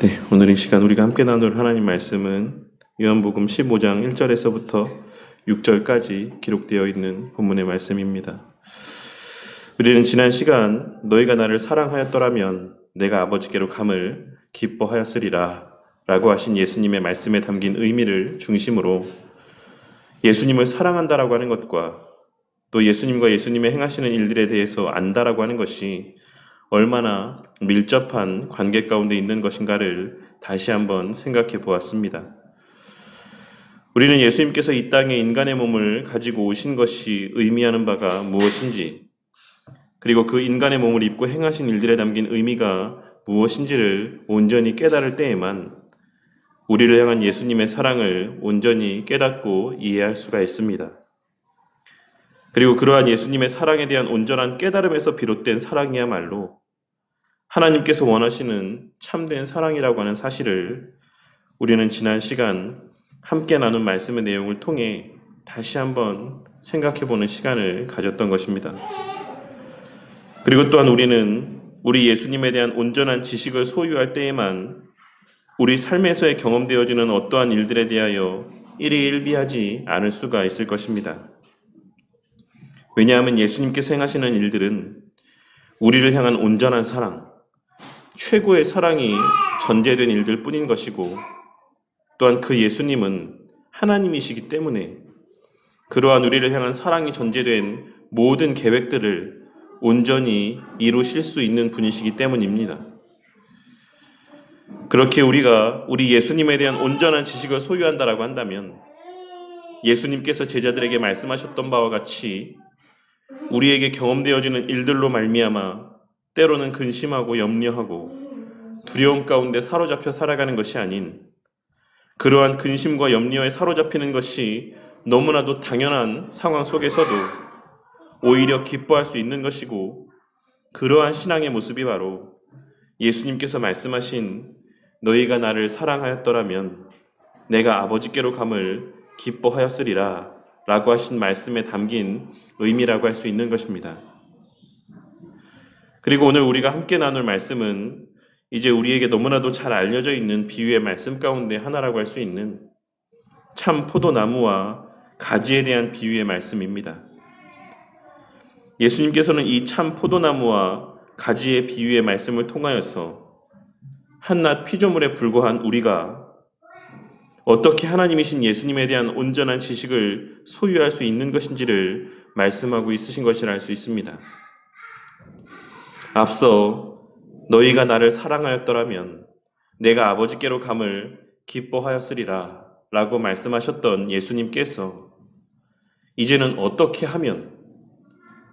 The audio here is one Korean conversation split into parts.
네, 오늘 이 시간 우리가 함께 나눌 하나님 말씀은 요한복음 15장 1절에서부터 6절까지 기록되어 있는 본문의 말씀입니다. 우리는 지난 시간 너희가 나를 사랑하였더라면 내가 아버지께로 감을 기뻐하였으리라 라고 하신 예수님의 말씀에 담긴 의미를 중심으로 예수님을 사랑한다라고 하는 것과 또 예수님과 예수님의 행하시는 일들에 대해서 안다라고 하는 것이 얼마나 밀접한 관계 가운데 있는 것인가를 다시 한번 생각해 보았습니다. 우리는 예수님께서 이 땅에 인간의 몸을 가지고 오신 것이 의미하는 바가 무엇인지, 그리고 그 인간의 몸을 입고 행하신 일들에 담긴 의미가 무엇인지를 온전히 깨달을 때에만 우리를 향한 예수님의 사랑을 온전히 깨닫고 이해할 수가 있습니다. 그리고 그러한 예수님의 사랑에 대한 온전한 깨달음에서 비롯된 사랑이야말로 하나님께서 원하시는 참된 사랑이라고 하는 사실을 우리는 지난 시간 함께 나눈 말씀의 내용을 통해 다시 한번 생각해보는 시간을 가졌던 것입니다. 그리고 또한 우리는 우리 예수님에 대한 온전한 지식을 소유할 때에만 우리 삶에서의 경험되어지는 어떠한 일들에 대하여 일희일비하지 않을 수가 있을 것입니다. 왜냐하면 예수님께서 행하시는 일들은 우리를 향한 온전한 사랑, 최고의 사랑이 전제된 일들 뿐인 것이고, 또한 그 예수님은 하나님이시기 때문에 그러한 우리를 향한 사랑이 전제된 모든 계획들을 온전히 이루실 수 있는 분이시기 때문입니다. 그렇게 우리가 우리 예수님에 대한 온전한 지식을 소유한다라고 한다면 예수님께서 제자들에게 말씀하셨던 바와 같이 우리에게 경험되어지는 일들로 말미암아 때로는 근심하고 염려하고 두려움 가운데 사로잡혀 살아가는 것이 아닌 그러한 근심과 염려에 사로잡히는 것이 너무나도 당연한 상황 속에서도 오히려 기뻐할 수 있는 것이고, 그러한 신앙의 모습이 바로 예수님께서 말씀하신 너희가 나를 사랑하였더라면 내가 아버지께로 감을 기뻐하였으리라 라고 하신 말씀에 담긴 의미라고 할 수 있는 것입니다. 그리고 오늘 우리가 함께 나눌 말씀은 이제 우리에게 너무나도 잘 알려져 있는 비유의 말씀 가운데 하나라고 할 수 있는 참 포도나무와 가지에 대한 비유의 말씀입니다. 예수님께서는 이 참 포도나무와 가지의 비유의 말씀을 통하여서 한낱 피조물에 불과한 우리가 어떻게 하나님이신 예수님에 대한 온전한 지식을 소유할 수 있는 것인지를 말씀하고 있으신 것이라 할 수 있습니다. 앞서 너희가 나를 사랑하였더라면 내가 아버지께로 감을 기뻐하였으리라 라고 말씀하셨던 예수님께서 이제는 어떻게 하면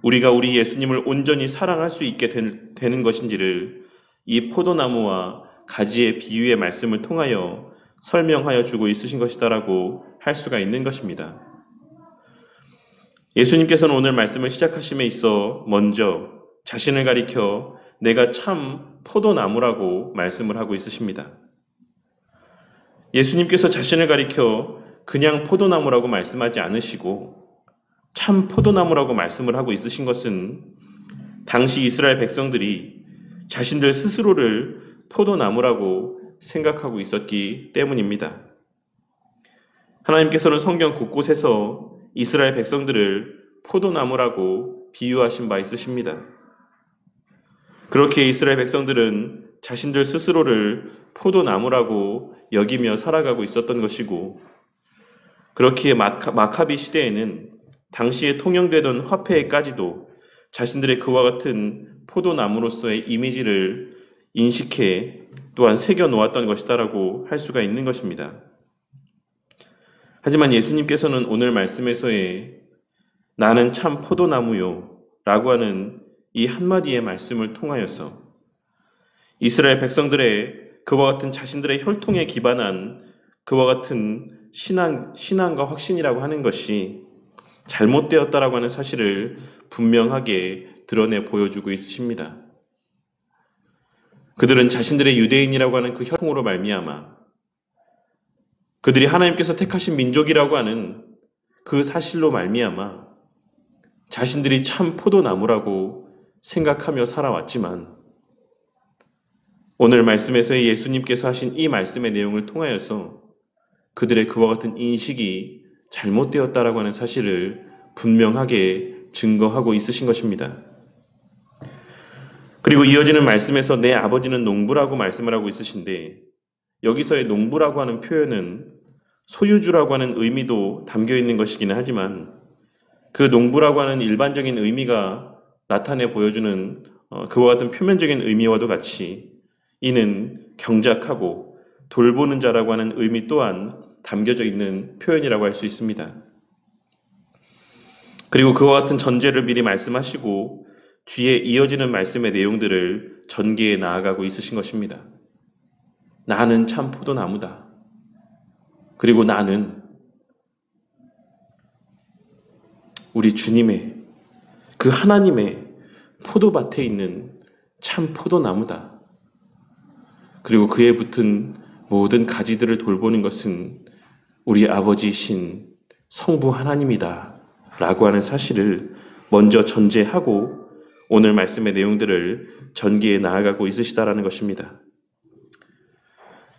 우리가 우리 예수님을 온전히 사랑할 수 있게 되는 것인지를 이 포도나무와 가지의 비유의 말씀을 통하여 설명하여 주고 있으신 것이다라고 할 수가 있는 것입니다. 예수님께서는 오늘 말씀을 시작하심에 있어 먼저 자신을 가리켜 내가 참 포도나무라고 말씀을 하고 있으십니다. 예수님께서 자신을 가리켜 그냥 포도나무라고 말씀하지 않으시고 참 포도나무라고 말씀을 하고 있으신 것은 당시 이스라엘 백성들이 자신들 스스로를 포도나무라고 생각하고 있었기 때문입니다. 하나님께서는 성경 곳곳에서 이스라엘 백성들을 포도나무라고 비유하신 바 있으십니다. 그렇게 이스라엘 백성들은 자신들 스스로를 포도나무라고 여기며 살아가고 있었던 것이고, 그렇기에 마카비 시대에는 당시에 통용되던 화폐에까지도 자신들의 그와 같은 포도나무로서의 이미지를 인식해 또한 새겨놓았던 것이다라고 할 수가 있는 것입니다. 하지만 예수님께서는 오늘 말씀에서의 나는 참 포도나무요 라고 하는 이 한마디의 말씀을 통하여서 이스라엘 백성들의 그와 같은 자신들의 혈통에 기반한 그와 같은 신앙과 확신이라고 하는 것이 잘못되었다라고 하는 사실을 분명하게 드러내 보여주고 있으십니다. 그들은 자신들의 유대인이라고 하는 그 혈통으로 말미암아 그들이 하나님께서 택하신 민족이라고 하는 그 사실로 말미암아 자신들이 참 포도나무라고 생각하며 살아왔지만 오늘 말씀에서 예수님께서 하신 이 말씀의 내용을 통하여서 그들의 그와 같은 인식이 잘못되었다라고 하는 사실을 분명하게 증거하고 있으신 것입니다. 그리고 이어지는 말씀에서 내 아버지는 농부라고 말씀을 하고 있으신데 여기서의 농부라고 하는 표현은 소유주라고 하는 의미도 담겨 있는 것이기는 하지만 그 농부라고 하는 일반적인 의미가 나타내 보여주는 그와 같은 표면적인 의미와도 같이 이는 경작하고 돌보는 자라고 하는 의미 또한 담겨져 있는 표현이라고 할 수 있습니다. 그리고 그와 같은 전제를 미리 말씀하시고 뒤에 이어지는 말씀의 내용들을 전개해 나아가고 있으신 것입니다. 나는 참 포도나무다. 그리고 나는 우리 주님의 그 하나님의 포도밭에 있는 참 포도나무다. 그리고 그에 붙은 모든 가지들을 돌보는 것은 우리 아버지이신 성부 하나님이다 라고 하는 사실을 먼저 전제하고 오늘 말씀의 내용들을 전개해 나아가고 있으시다라는 것입니다.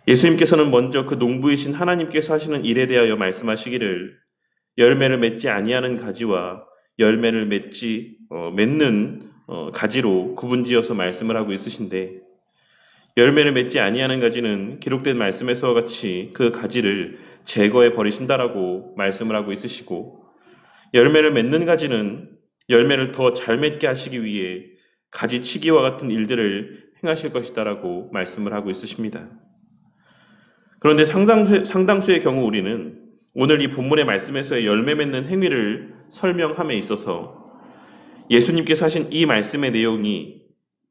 예수님께서는 먼저 그 농부이신 하나님께서 하시는 일에 대하여 말씀하시기를 열매를 맺지 아니하는 가지와 열매를 맺는 가지로 구분지어서 말씀을 하고 있으신데 열매를 맺지 아니하는 가지는 기록된 말씀에서와 같이 그 가지를 제거해 버리신다라고 말씀을 하고 있으시고 열매를 맺는 가지는 열매를 더 잘 맺게 하시기 위해 가지치기와 같은 일들을 행하실 것이다라고 말씀을 하고 있으십니다. 그런데 상당수의 경우 우리는 오늘 이 본문의 말씀에서의 열매 맺는 행위를 설명함에 있어서 예수님께서 하신 이 말씀의 내용이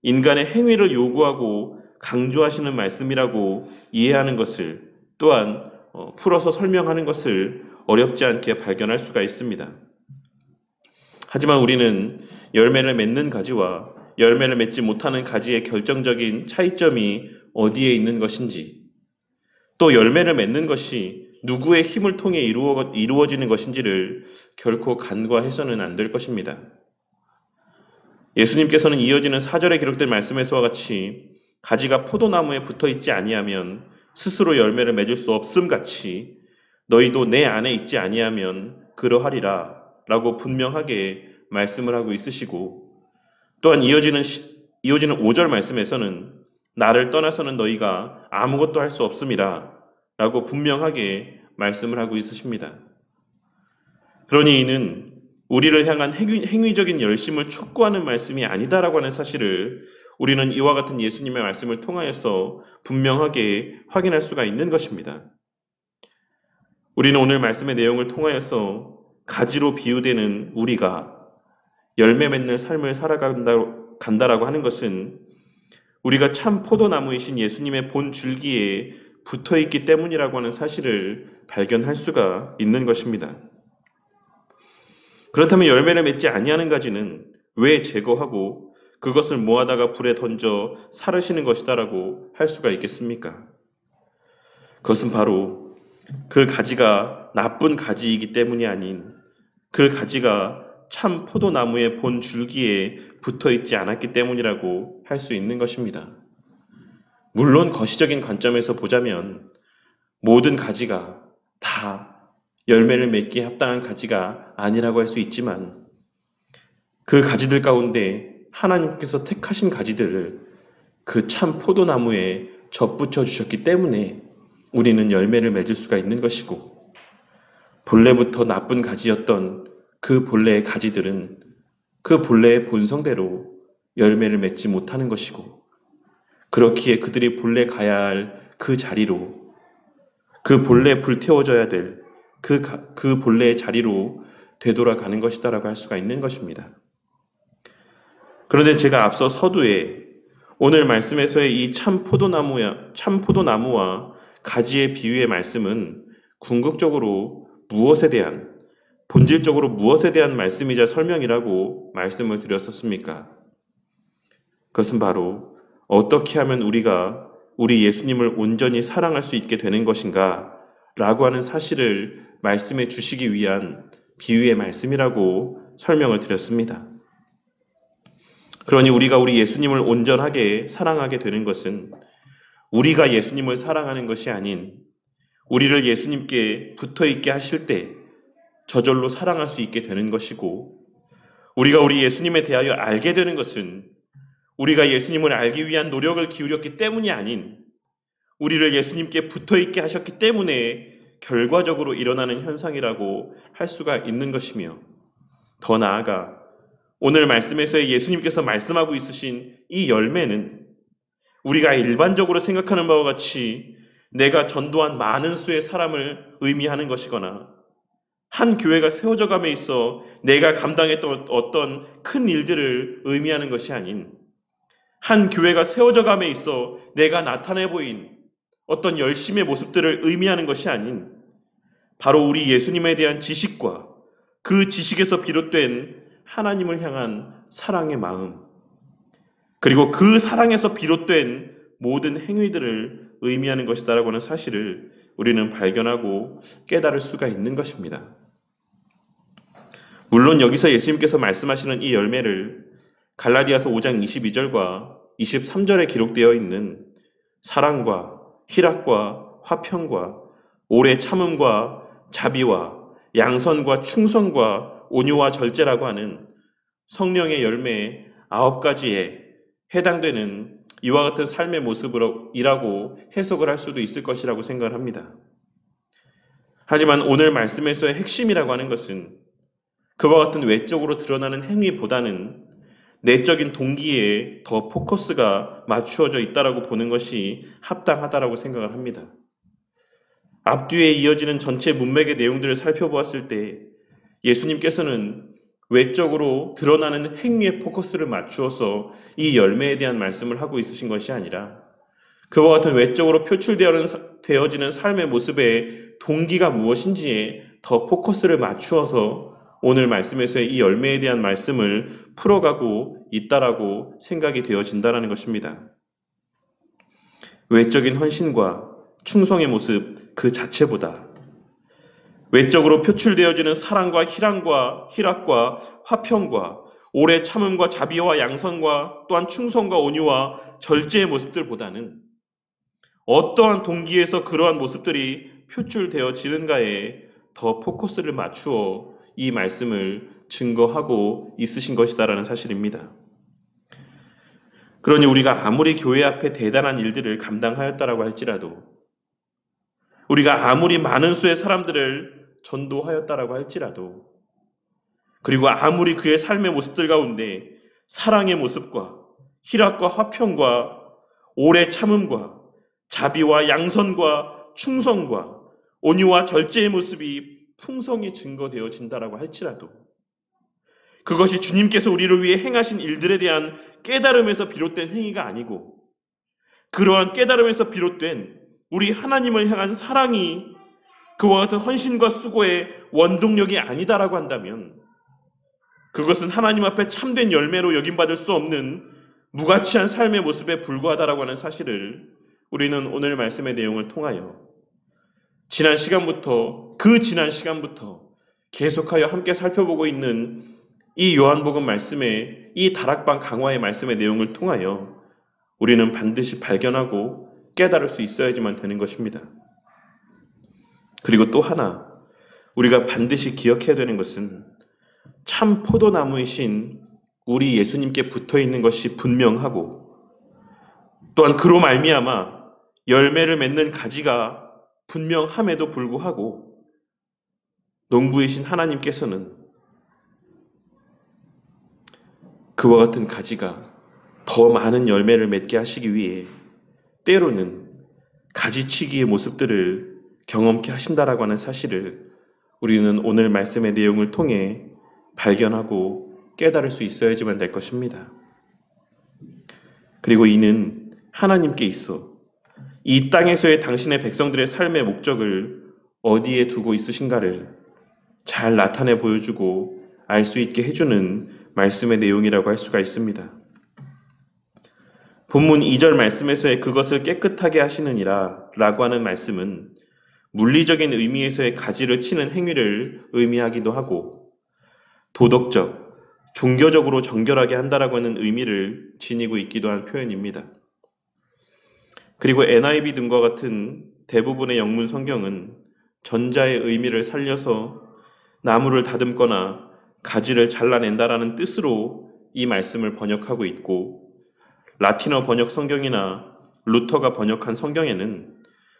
인간의 행위를 요구하고 강조하시는 말씀이라고 이해하는 것을 또한 풀어서 설명하는 것을 어렵지 않게 발견할 수가 있습니다. 하지만 우리는 열매를 맺는 가지와 열매를 맺지 못하는 가지의 결정적인 차이점이 어디에 있는 것인지 또 열매를 맺는 것이 누구의 힘을 통해 이루어지는 것인지를 결코 간과해서는 안 될 것입니다. 예수님께서는 이어지는 4절에 기록된 말씀에서와 같이 가지가 포도나무에 붙어있지 아니하면 스스로 열매를 맺을 수 없음 같이 너희도 내 안에 있지 아니하면 그러하리라 라고 분명하게 말씀을 하고 있으시고 또한 이어지는 5절 말씀에서는 나를 떠나서는 너희가 아무것도 할 수 없음이라 라고 분명하게 말씀을 하고 있으십니다. 그러니 이는 우리를 향한 행위적인 열심을 촉구하는 말씀이 아니다라고 하는 사실을 우리는 이와 같은 예수님의 말씀을 통하여서 분명하게 확인할 수가 있는 것입니다. 우리는 오늘 말씀의 내용을 통하여서 가지로 비유되는 우리가 열매 맺는 삶을 살아간다라고 하는 것은 우리가 참 포도나무이신 예수님의 본 줄기에 붙어있기 때문이라고 하는 사실을 발견할 수가 있는 것입니다. 그렇다면 열매를 맺지 아니하는 가지는 왜 제거하고 그것을 모아다가 불에 던져 사르시는 것이다라고 할 수가 있겠습니까? 그것은 바로 그 가지가 나쁜 가지이기 때문이 아닌 그 가지가 참 포도나무의 본 줄기에 붙어있지 않았기 때문이라고 할 수 있는 것입니다. 물론 거시적인 관점에서 보자면 모든 가지가 다 열매를 맺기에 합당한 가지가 아니라고 할 수 있지만 그 가지들 가운데 하나님께서 택하신 가지들을 그 참 포도나무에 접붙여 주셨기 때문에 우리는 열매를 맺을 수가 있는 것이고 본래부터 나쁜 가지였던 그 본래의 가지들은 그 본래의 본성대로 열매를 맺지 못하는 것이고 그렇기에 그들이 본래 가야 할 그 자리로 그 본래 불태워져야 될 그 본래의 자리로 되돌아가는 것이다라고 할 수가 있는 것입니다. 그런데 제가 앞서 서두에 오늘 말씀에서의 이 참 포도나무와 가지의 비유의 말씀은 궁극적으로 무엇에 대한 본질적으로 무엇에 대한 말씀이자 설명이라고 말씀을 드렸었습니까? 그것은 바로 어떻게 하면 우리가 우리 예수님을 온전히 사랑할 수 있게 되는 것인가 라고 하는 사실을 말씀해 주시기 위한 비유의 말씀이라고 설명을 드렸습니다. 그러니 우리가 우리 예수님을 온전하게 사랑하게 되는 것은 우리가 예수님을 사랑하는 것이 아닌 우리를 예수님께 붙어있게 하실 때 저절로 사랑할 수 있게 되는 것이고, 우리가 우리 예수님에 대하여 알게 되는 것은 우리가 예수님을 알기 위한 노력을 기울였기 때문이 아닌 우리를 예수님께 붙어있게 하셨기 때문에 결과적으로 일어나는 현상이라고 할 수가 있는 것이며, 더 나아가 오늘 말씀에서 예수님께서 말씀하고 있으신 이 열매는 우리가 일반적으로 생각하는 바와 같이 내가 전도한 많은 수의 사람을 의미하는 것이거나 한 교회가 세워져 감에 있어 내가 감당했던 어떤 큰 일들을 의미하는 것이 아닌, 한 교회가 세워져 감에 있어 내가 나타내 보인 어떤 열심의 모습들을 의미하는 것이 아닌, 바로 우리 예수님에 대한 지식과 그 지식에서 비롯된 하나님을 향한 사랑의 마음, 그리고 그 사랑에서 비롯된 모든 행위들을 의미하는 것이다라고 하는 사실을 우리는 발견하고 깨달을 수가 있는 것입니다. 물론 여기서 예수님께서 말씀하시는 이 열매를 갈라디아서 5장 22절과 23절에 기록되어 있는 사랑과 희락과 화평과 오래 참음과 자비와 양선과 충성과 온유와 절제라고 하는 성령의 열매 9가지에 해당되는 이와 같은 삶의 모습이라고 해석을 할 수도 있을 것이라고 생각을 합니다. 하지만 오늘 말씀에서의 핵심이라고 하는 것은 그와 같은 외적으로 드러나는 행위보다는 내적인 동기에 더 포커스가 맞추어져 있다라고 보는 것이 합당하다라고 생각을 합니다. 앞뒤에 이어지는 전체 문맥의 내용들을 살펴보았을 때 예수님께서는 외적으로 드러나는 행위에 포커스를 맞추어서 이 열매에 대한 말씀을 하고 있으신 것이 아니라 그와 같은 외적으로 표출되어지는 삶의 모습의 동기가 무엇인지에 더 포커스를 맞추어서 오늘 말씀에서의 이 열매에 대한 말씀을 풀어가고 있다라고 생각이 되어진다는 것입니다. 외적인 헌신과 충성의 모습 그 자체보다 외적으로 표출되어지는 사랑과 희락과 화평과 오래 참음과 자비와 양선과 또한 충성과 온유와 절제의 모습들보다는 어떠한 동기에서 그러한 모습들이 표출되어지는가에 더 포커스를 맞추어 이 말씀을 증거하고 있으신 것이다라는 사실입니다. 그러니 우리가 아무리 교회 앞에 대단한 일들을 감당하였다라고 할지라도, 우리가 아무리 많은 수의 사람들을 전도하였다라고 할지라도, 그리고 아무리 그의 삶의 모습들 가운데 사랑의 모습과 희락과 화평과 오래 참음과 자비와 양선과 충성과 온유와 절제의 모습이 풍성히 증거되어진다라고 할지라도, 그것이 주님께서 우리를 위해 행하신 일들에 대한 깨달음에서 비롯된 행위가 아니고 그러한 깨달음에서 비롯된 우리 하나님을 향한 사랑이 그와 같은 헌신과 수고의 원동력이 아니다라고 한다면 그것은 하나님 앞에 참된 열매로 여김받을 수 없는 무가치한 삶의 모습에 불과하다라고 하는 사실을 우리는 오늘 말씀의 내용을 통하여 지난 시간부터 계속하여 함께 살펴보고 있는 이 요한복음 말씀의 이 다락방 강화의 말씀의 내용을 통하여 우리는 반드시 발견하고 깨달을 수 있어야지만 되는 것입니다. 그리고 또 하나 우리가 반드시 기억해야 되는 것은 참 포도나무이신 우리 예수님께 붙어있는 것이 분명하고, 또한 그로 말미암아 열매를 맺는 가지가 분명함에도 불구하고 농부이신 하나님께서는 그와 같은 가지가 더 많은 열매를 맺게 하시기 위해 때로는 가지치기의 모습들을 경험케 하신다라고 하는 사실을 우리는 오늘 말씀의 내용을 통해 발견하고 깨달을 수 있어야지만 될 것입니다. 그리고 이는 하나님께 있어 이 땅에서의 당신의 백성들의 삶의 목적을 어디에 두고 있으신가를 잘 나타내 보여주고 알 수 있게 해주는 말씀의 내용이라고 할 수가 있습니다. 본문 2절 말씀에서의 그것을 깨끗하게 하시느니라 라고 하는 말씀은 물리적인 의미에서의 가지를 치는 행위를 의미하기도 하고 도덕적, 종교적으로 정결하게 한다라고 하는 의미를 지니고 있기도 한 표현입니다. 그리고 NIV 등과 같은 대부분의 영문 성경은 전자의 의미를 살려서 나무를 다듬거나 가지를 잘라낸다라는 뜻으로 이 말씀을 번역하고 있고, 라틴어 번역 성경이나 루터가 번역한 성경에는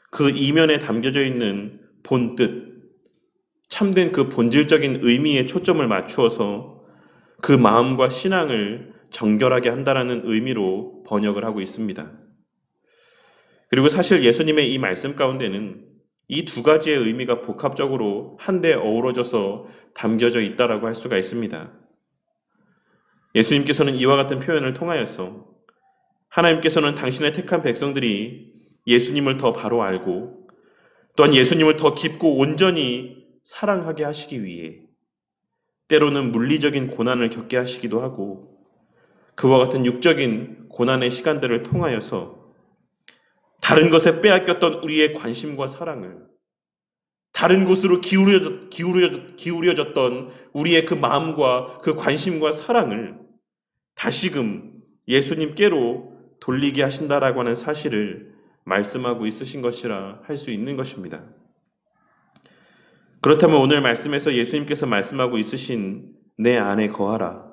그 이면에 담겨져 있는 본뜻, 참된 그 본질적인 의미에 초점을 맞추어서 그 마음과 신앙을 정결하게 한다라는 의미로 번역을 하고 있습니다. 그리고 사실 예수님의 이 말씀 가운데는 이 두 가지의 의미가 복합적으로 한데 어우러져서 담겨져 있다라고 할 수가 있습니다. 예수님께서는 이와 같은 표현을 통하여서 하나님께서는 당신의 택한 백성들이 예수님을 더 바로 알고 또한 예수님을 더 깊고 온전히 사랑하게 하시기 위해 때로는 물리적인 고난을 겪게 하시기도 하고 그와 같은 육적인 고난의 시간들을 통하여서 다른 것에 빼앗겼던 우리의 관심과 사랑을, 다른 곳으로 기울여졌던 우리의 그 마음과 그 관심과 사랑을 다시금 예수님께로 돌리게 하신다라고 하는 사실을 말씀하고 있으신 것이라 할 수 있는 것입니다. 그렇다면 오늘 말씀에서 예수님께서 말씀하고 있으신 내 안에 거하라,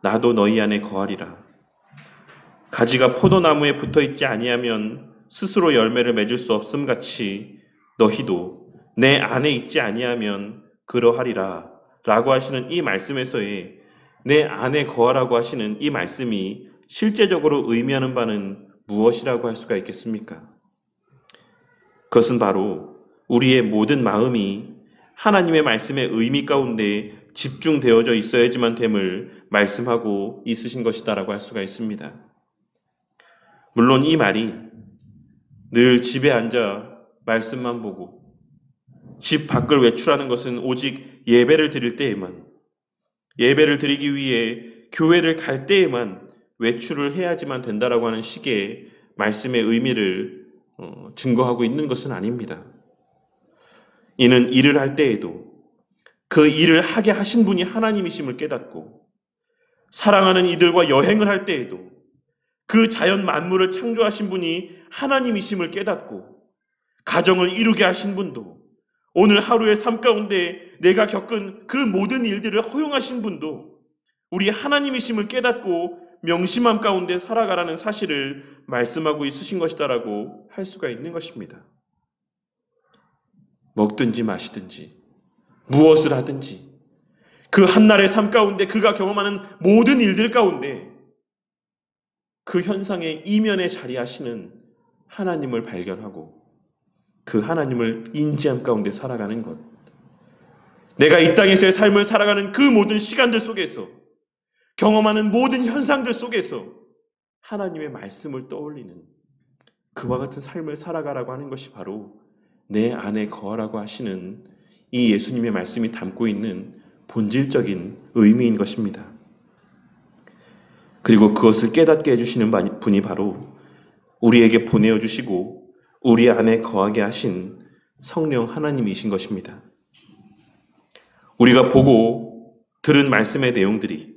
나도 너희 안에 거하리라. 가지가 포도나무에 붙어있지 아니하면 스스로 열매를 맺을 수 없음 같이 너희도 내 안에 있지 아니하면 그러하리라 라고 하시는 이 말씀에서의 내 안에 거하라고 하시는 이 말씀이 실제적으로 의미하는 바는 무엇이라고 할 수가 있겠습니까? 그것은 바로 우리의 모든 마음이 하나님의 말씀의 의미 가운데 집중되어져 있어야지만 됨을 말씀하고 있으신 것이다라고 할 수가 있습니다. 물론 이 말이 늘 집에 앉아 말씀만 보고 집 밖을 외출하는 것은 오직 예배를 드릴 때에만, 예배를 드리기 위해 교회를 갈 때에만 외출을 해야지만 된다라고 하는 식의 말씀의 의미를 증거하고 있는 것은 아닙니다. 이는 일을 할 때에도 그 일을 하게 하신 분이 하나님이심을 깨닫고, 사랑하는 이들과 여행을 할 때에도 그 자연 만물을 창조하신 분이 하나님이심을 깨닫고, 가정을 이루게 하신 분도, 오늘 하루의 삶 가운데 내가 겪은 그 모든 일들을 허용하신 분도 우리 하나님이심을 깨닫고 명심함 가운데 살아가라는 사실을 말씀하고 있으신 것이다라고 할 수가 있는 것입니다. 먹든지 마시든지 무엇을 하든지 그 한날의 삶 가운데 그가 경험하는 모든 일들 가운데 그 현상의 이면에 자리하시는 하나님을 발견하고 그 하나님을 인지함 가운데 살아가는 것, 내가 이 땅에서의 삶을 살아가는 그 모든 시간들 속에서 경험하는 모든 현상들 속에서 하나님의 말씀을 떠올리는 그와 같은 삶을 살아가라고 하는 것이 바로 내 안에 거하라고 하시는 이 예수님의 말씀이 담고 있는 본질적인 의미인 것입니다. 그리고 그것을 깨닫게 해주시는 분이 바로 우리에게 보내어 주시고 우리 안에 거하게 하신 성령 하나님이신 것입니다. 우리가 보고 들은 말씀의 내용들이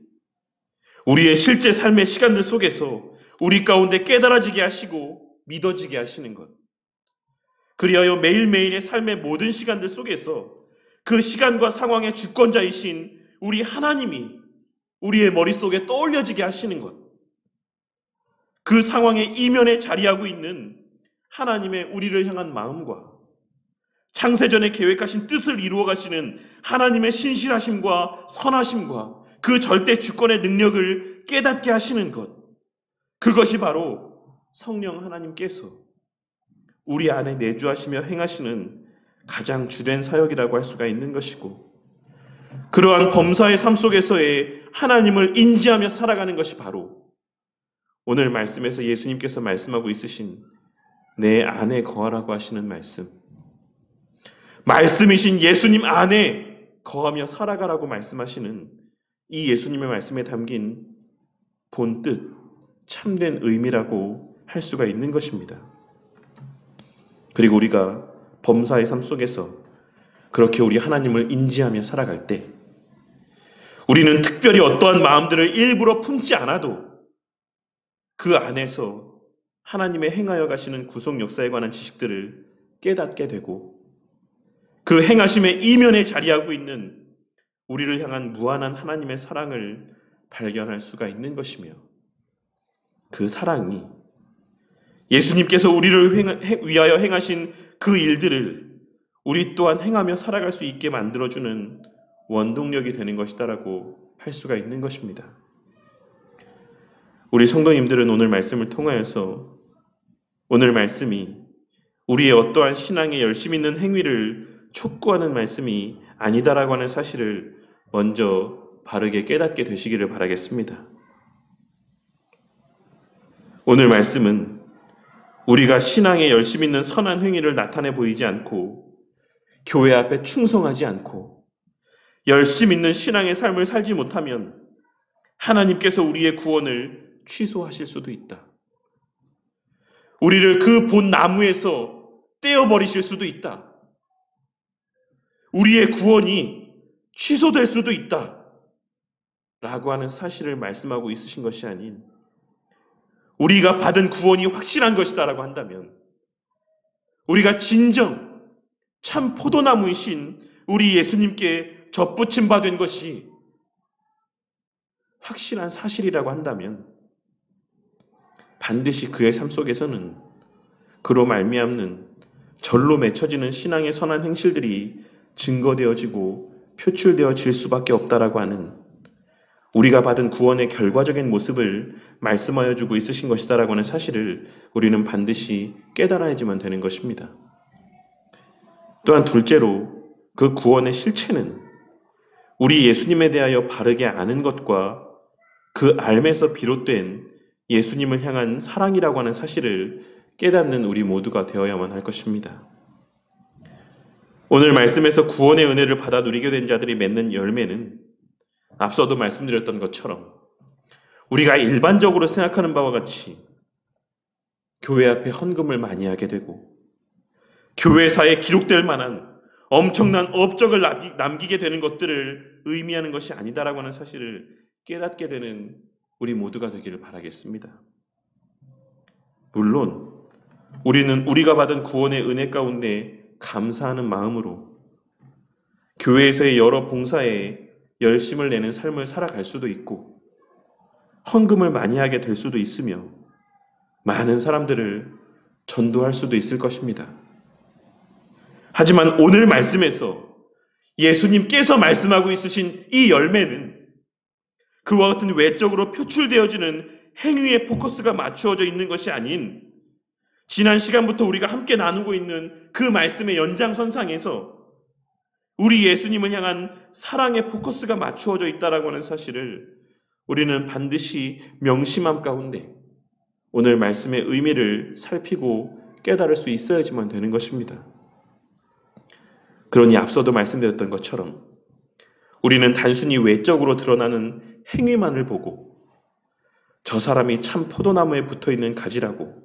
우리의 실제 삶의 시간들 속에서 우리 가운데 깨달아지게 하시고 믿어지게 하시는 것, 그리하여 매일매일의 삶의 모든 시간들 속에서 그 시간과 상황의 주권자이신 우리 하나님이 우리의 머릿속에 떠올려지게 하시는 것, 그 상황의 이면에 자리하고 있는 하나님의 우리를 향한 마음과 창세전에 계획하신 뜻을 이루어 가시는 하나님의 신실하심과 선하심과 그 절대 주권의 능력을 깨닫게 하시는 것, 그것이 바로 성령 하나님께서 우리 안에 내주하시며 행하시는 가장 주된 사역이라고 할 수가 있는 것이고, 그러한 범사의 삶 속에서의 하나님을 인지하며 살아가는 것이 바로 오늘 말씀에서 예수님께서 말씀하고 있으신 내 안에 거하라고 하시는 말씀이신 예수님 안에 거하며 살아가라고 말씀하시는 이 예수님의 말씀에 담긴 본뜻, 참된 의미라고 할 수가 있는 것입니다. 그리고 우리가 범사의 삶 속에서 그렇게 우리 하나님을 인지하며 살아갈 때 우리는 특별히 어떠한 마음들을 일부러 품지 않아도 그 안에서 하나님의 행하여 가시는 구속 역사에 관한 지식들을 깨닫게 되고 그 행하심의 이면에 자리하고 있는 우리를 향한 무한한 하나님의 사랑을 발견할 수가 있는 것이며 그 사랑이 예수님께서 우리를 위하여 행하신 그 일들을 우리 또한 행하며 살아갈 수 있게 만들어주는 원동력이 되는 것이다라고 할 수가 있는 것입니다. 우리 성도님들은 오늘 말씀을 통하여서 오늘 말씀이 우리의 어떠한 신앙에 열심 있는 행위를 촉구하는 말씀이 아니다라고 하는 사실을 먼저 바르게 깨닫게 되시기를 바라겠습니다. 오늘 말씀은 우리가 신앙에 열심 있는 선한 행위를 나타내 보이지 않고 교회 앞에 충성하지 않고 열심 있는 신앙의 삶을 살지 못하면 하나님께서 우리의 구원을 취소하실 수도 있다. 우리를 그 본 나무에서 떼어버리실 수도 있다. 우리의 구원이 취소될 수도 있다. 라고 하는 사실을 말씀하고 있으신 것이 아닌 우리가 받은 구원이 확실한 것이다 라고 한다면 우리가 진정 참 포도나무이신 우리 예수님께 접붙임 바 된 것이 확실한 사실이라고 한다면 반드시 그의 삶 속에서는 그로 말미암는 절로 맺혀지는 신앙의 선한 행실들이 증거되어지고 표출되어질 수밖에 없다라고 하는 우리가 받은 구원의 결과적인 모습을 말씀하여 주고 있으신 것이다라고 하는 사실을 우리는 반드시 깨달아야지만 되는 것입니다. 또한 둘째로 그 구원의 실체는 우리 예수님에 대하여 바르게 아는 것과 그 알에서 비롯된 예수님을 향한 사랑이라고 하는 사실을 깨닫는 우리 모두가 되어야만 할 것입니다. 오늘 말씀에서 구원의 은혜를 받아 누리게 된 자들이 맺는 열매는 앞서도 말씀드렸던 것처럼 우리가 일반적으로 생각하는 바와 같이 교회 앞에 헌금을 많이 하게 되고 교회사에 기록될 만한 엄청난 업적을 남기게 되는 것들을 의미하는 것이 아니다라고 하는 사실을 깨닫게 되는 우리 모두가 되기를 바라겠습니다. 물론 우리는 우리가 받은 구원의 은혜 가운데 감사하는 마음으로 교회에서의 여러 봉사에 열심을 내는 삶을 살아갈 수도 있고 헌금을 많이 하게 될 수도 있으며 많은 사람들을 전도할 수도 있을 것입니다. 하지만 오늘 말씀에서 예수님께서 말씀하고 있으신 이 열매는 그와 같은 외적으로 표출되어지는 행위의 포커스가 맞추어져 있는 것이 아닌 지난 시간부터 우리가 함께 나누고 있는 그 말씀의 연장선상에서 우리 예수님을 향한 사랑의 포커스가 맞추어져 있다라고 하는 사실을 우리는 반드시 명심함 가운데 오늘 말씀의 의미를 살피고 깨달을 수 있어야지만 되는 것입니다. 그러니 앞서도 말씀드렸던 것처럼 우리는 단순히 외적으로 드러나는 행위만을 보고 저 사람이 참 포도나무에 붙어있는 가지라고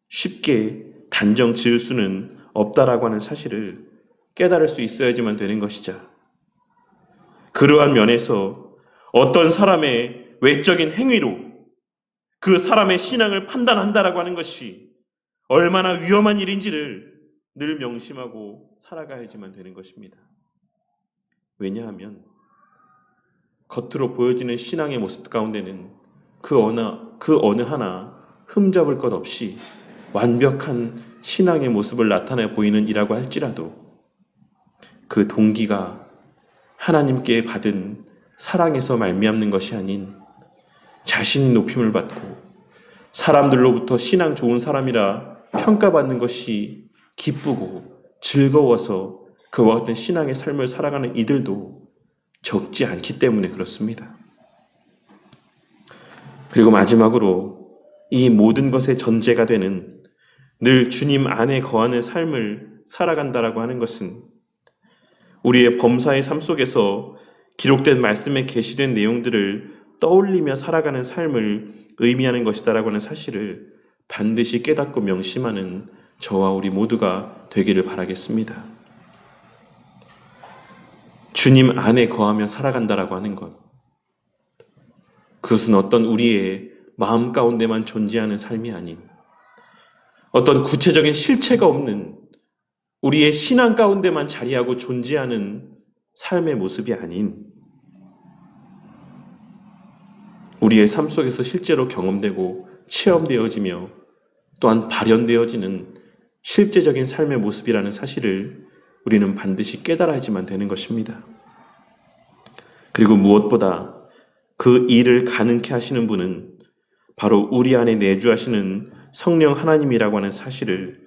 쉽게 단정 지을 수는 없다라고 하는 사실을 깨달을 수 있어야지만 되는 것이자 그러한 면에서 어떤 사람의 외적인 행위로 그 사람의 신앙을 판단한다라고 하는 것이 얼마나 위험한 일인지를 늘 명심하고 살아가야지만 되는 것입니다. 왜냐하면 겉으로 보여지는 신앙의 모습 가운데는 그 어느 하나 흠잡을 것 없이 완벽한 신앙의 모습을 나타내 보이는 이라고 할지라도 그 동기가 하나님께 받은 사랑에서 말미암는 것이 아닌 자신이 높임을 받고 사람들로부터 신앙 좋은 사람이라 평가받는 것이 기쁘고 즐거워서 그와 같은 신앙의 삶을 살아가는 이들도 적지 않기 때문에 그렇습니다. 그리고 마지막으로 이 모든 것의 전제가 되는 늘 주님 안에 거하는 삶을 살아간다라고 하는 것은 우리의 범사의 삶 속에서 기록된 말씀에 게시된 내용들을 떠올리며 살아가는 삶을 의미하는 것이다라고 하는 사실을 반드시 깨닫고 명심하는 저와 우리 모두가 되기를 바라겠습니다. 주님 안에 거하며 살아간다라고 하는 것, 그것은 어떤 우리의 마음 가운데만 존재하는 삶이 아닌 어떤 구체적인 실체가 없는 우리의 신앙 가운데만 자리하고 존재하는 삶의 모습이 아닌 우리의 삶 속에서 실제로 경험되고 체험되어지며 또한 발현되어지는 실제적인 삶의 모습이라는 사실을 우리는 반드시 깨달아야지만 되는 것입니다. 그리고 무엇보다 그 일을 가능케 하시는 분은 바로 우리 안에 내주하시는 성령 하나님이라고 하는 사실을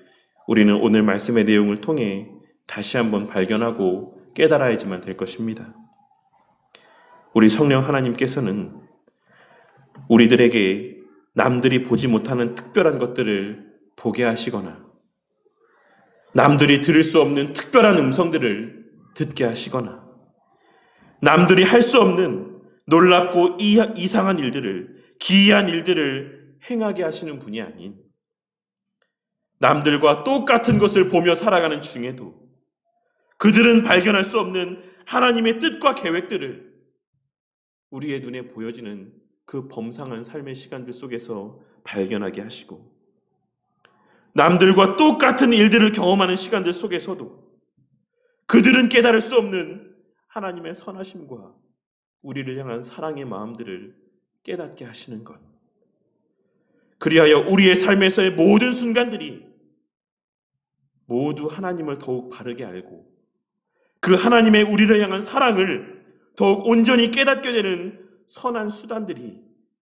우리는 오늘 말씀의 내용을 통해 다시 한번 발견하고 깨달아야지만 될 것입니다. 우리 성령 하나님께서는 우리들에게 남들이 보지 못하는 특별한 것들을 보게 하시거나 남들이 들을 수 없는 특별한 음성들을 듣게 하시거나 남들이 할 수 없는 놀랍고 이상한 일들을, 기이한 일들을 행하게 하시는 분이 아닌 남들과 똑같은 것을 보며 살아가는 중에도 그들은 발견할 수 없는 하나님의 뜻과 계획들을 우리의 눈에 보여지는 그 범상한 삶의 시간들 속에서 발견하게 하시고 남들과 똑같은 일들을 경험하는 시간들 속에서도 그들은 깨달을 수 없는 하나님의 선하심과 우리를 향한 사랑의 마음들을 깨닫게 하시는 것. 그리하여 우리의 삶에서의 모든 순간들이 모두 하나님을 더욱 바르게 알고 그 하나님의 우리를 향한 사랑을 더욱 온전히 깨닫게 되는 선한 수단들이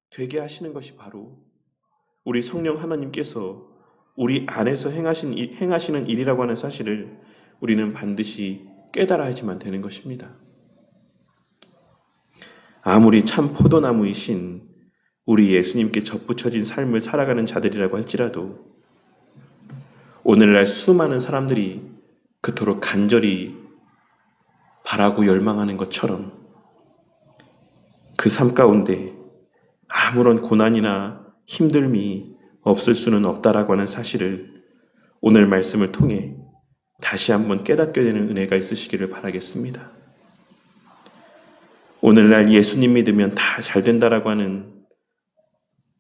되게 하시는 것이 바로 우리 성령 하나님께서 우리 안에서 행하시는 일이라고 하는 사실을 우리는 반드시 깨달아야지만 되는 것입니다. 아무리 참 포도나무이신 우리 예수님께 접붙여진 삶을 살아가는 자들이라고 할지라도 오늘날 수많은 사람들이 그토록 간절히 바라고 열망하는 것처럼 그 삶 가운데 아무런 고난이나 힘듦이 없을 수는 없다라고 하는 사실을 오늘 말씀을 통해 다시 한번 깨닫게 되는 은혜가 있으시기를 바라겠습니다. 오늘날 예수님 믿으면 다 잘 된다라고 하는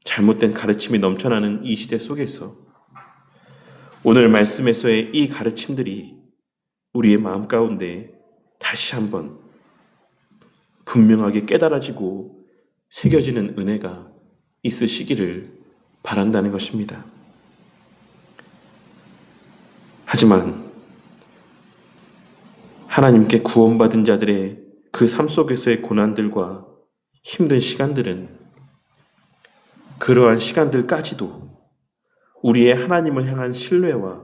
잘못된 가르침이 넘쳐나는 이 시대 속에서 오늘 말씀에서의 이 가르침들이 우리의 마음 가운데 다시 한번 분명하게 깨달아지고 새겨지는 은혜가 있으시기를 바란다는 것입니다. 하지만 하나님께 구원받은 자들의 그 삶 속에서의 고난들과 힘든 시간들은 그러한 시간들까지도 우리의 하나님을 향한 신뢰와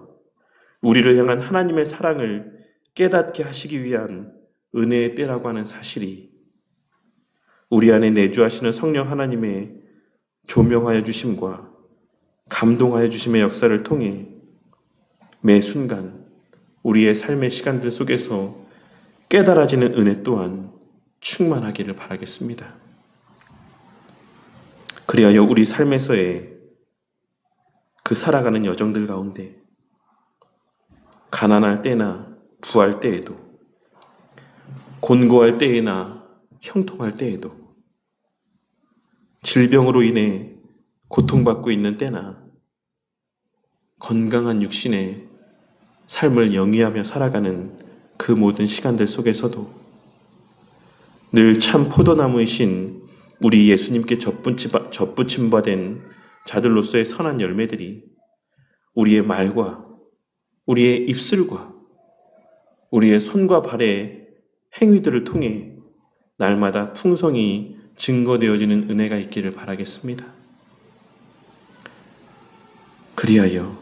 우리를 향한 하나님의 사랑을 깨닫게 하시기 위한 은혜의 때라고 하는 사실이 우리 안에 내주하시는 성령 하나님의 조명하여 주심과 감동하여 주심의 역사를 통해 매 순간 우리의 삶의 시간들 속에서 깨달아지는 은혜 또한 충만하기를 바라겠습니다. 그리하여 우리 삶에서의 그 살아가는 여정들 가운데 가난할 때나 부할 때에도 곤고할 때에나 형통할 때에도 질병으로 인해 고통받고 있는 때나 건강한 육신의 삶을 영위하며 살아가는 그 모든 시간들 속에서도 늘 참 포도나무이신 우리 예수님께 접붙임바 된 자들로서의 선한 열매들이 우리의 말과 우리의 입술과 우리의 손과 발의 행위들을 통해 날마다 풍성히 증거되어지는 은혜가 있기를 바라겠습니다. 그리하여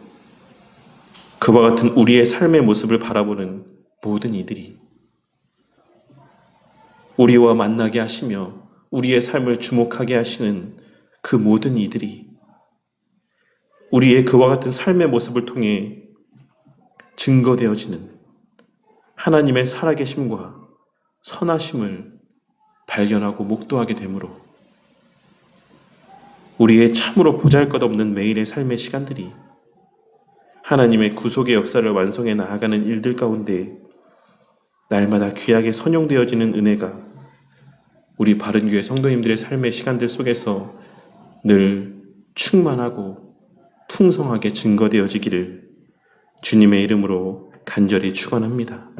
그와 같은 우리의 삶의 모습을 바라보는 모든 이들이 우리와 만나게 하시며 우리의 삶을 주목하게 하시는 그 모든 이들이 우리의 그와 같은 삶의 모습을 통해 증거되어지는 하나님의 살아계심과 선하심을 발견하고 목도하게 되므로 우리의 참으로 보잘것없는 매일의 삶의 시간들이 하나님의 구속의 역사를 완성해 나아가는 일들 가운데 날마다 귀하게 선용되어지는 은혜가 우리 바른교회 성도님들의 삶의 시간들 속에서 늘 충만하고 풍성하게 증거되어지기를 주님의 이름으로 간절히 축원합니다.